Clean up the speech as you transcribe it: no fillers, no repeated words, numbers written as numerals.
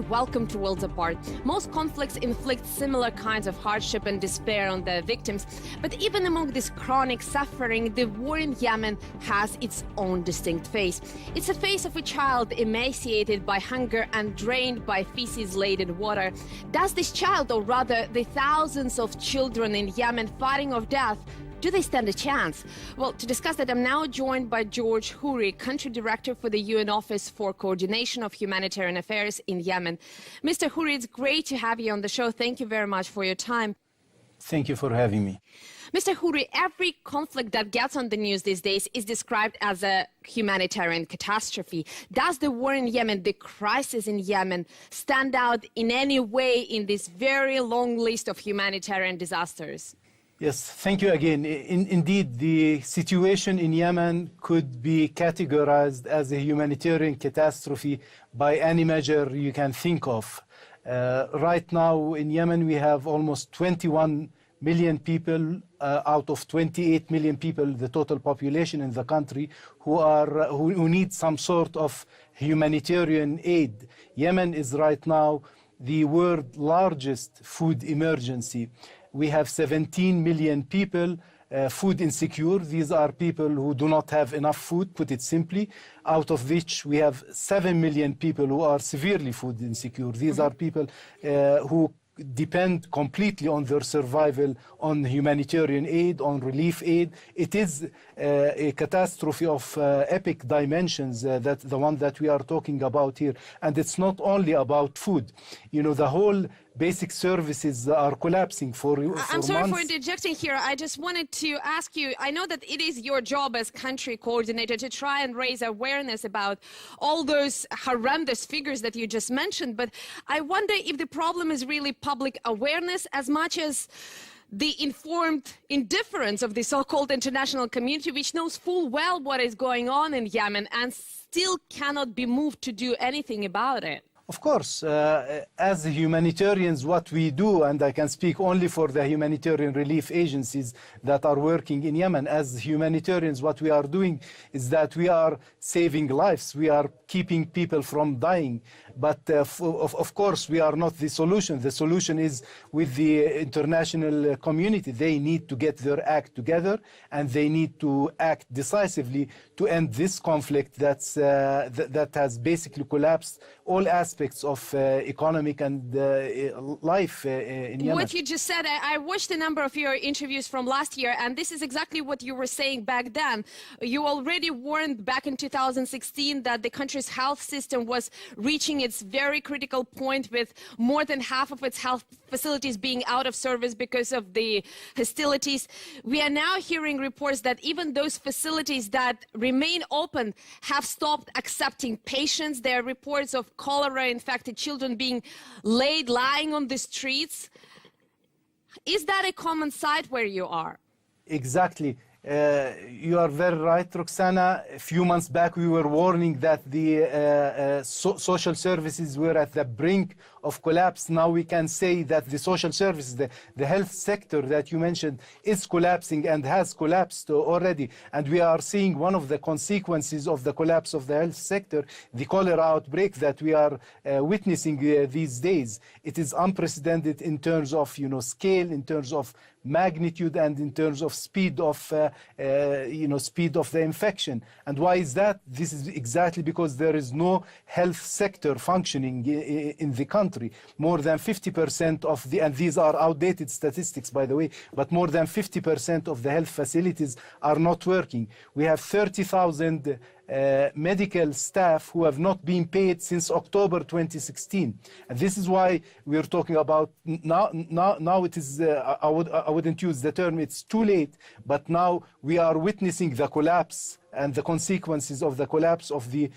Welcome to Worlds Apart. Most conflicts inflict similar kinds of hardship and despair on their victims, but even among this chronic suffering, the war in Yemen has its own distinct face. It's a face of a child emaciated by hunger and drained by feces-laden water. Does this child, or rather the thousands of children in Yemen fighting off death, do they stand a chance? Well, to discuss that, I'm now joined by George Khoury, Country Director for the UN Office for Coordination of Humanitarian Affairs in Yemen. Mr. Khoury, it's great to have you on the show. Thank you very much for your time. Thank you for having me. Mr. Khoury, every conflict that gets on the news these days is described as a humanitarian catastrophe. Does the war in Yemen, the crisis in Yemen, stand out in any way in this very long list of humanitarian disasters? Yes, thank you again. Indeed, the situation in Yemen could be categorized as a humanitarian catastrophe by any measure you can think of. Right now in Yemen, we have almost 21 million people out of 28 million people, the total population in the country, who need some sort of humanitarian aid. Yemen is right now the world's largest food emergency. We have 17 million people food insecure. These are people who do not have enough food, put it simply, out of which we have 7 million people who are severely food insecure. These are people who depend completely on their survival on humanitarian aid, on relief aid. It is a catastrophe of epic dimensions, that the one that we are talking about here. And it's not only about food. You know, the whole basic services are collapsing for I'm sorry months. for interjecting here. I just wanted to ask you, I know that it is your job as country coordinator to try and raise awareness about all those horrendous figures that you just mentioned, but I wonder if the problem is really public awareness as much as the informed indifference of the so-called international community, which knows full well what is going on in Yemen and still cannot be moved to do anything about it. Of course, as humanitarians, what we do, and I can speak only for the humanitarian relief agencies that are working in Yemen, as humanitarians, what we are doing is that we are saving lives. We are keeping people from dying. But of course, we are not the solution. The solution is with the international community. They need to get their act together, and they need to act decisively to end this conflict that has basically collapsed all aspects of economic and life in Yemen. What you just said, I watched a number of your interviews from last year, and this is exactly what you were saying back then. You already warned back in 2016 that the country's health system was reaching its very critical point, with more than half of its health facilities being out of service because of the hostilities. We are now hearing reports that even those facilities that remain open have stopped accepting patients. There are reports of cholera-infected children being lying on the streets. Is that a common sight where you are? Exactly. You are very right, Roxana. A few months back, we were warning that the social services were at the brink of collapse. Now we can say that the social services, the health sector that you mentioned, is collapsing and has collapsed already. And we are seeing one of the consequences of the collapse of the health sector, the cholera outbreak that we are witnessing these days. It is unprecedented in terms of, scale, in terms of magnitude, and in terms of speed of speed of the infection. And why is that? This is exactly because there is no health sector functioning in the country. More than 50% of and these are outdated statistics, by the way, but more than 50% of the health facilities are not working. We have 30,000 medical staff who have not been paid since October 2016. And this is why we're talking about now it is, I wouldn't use the term it's too late, but now we are witnessing the collapse and the consequences of the collapse of the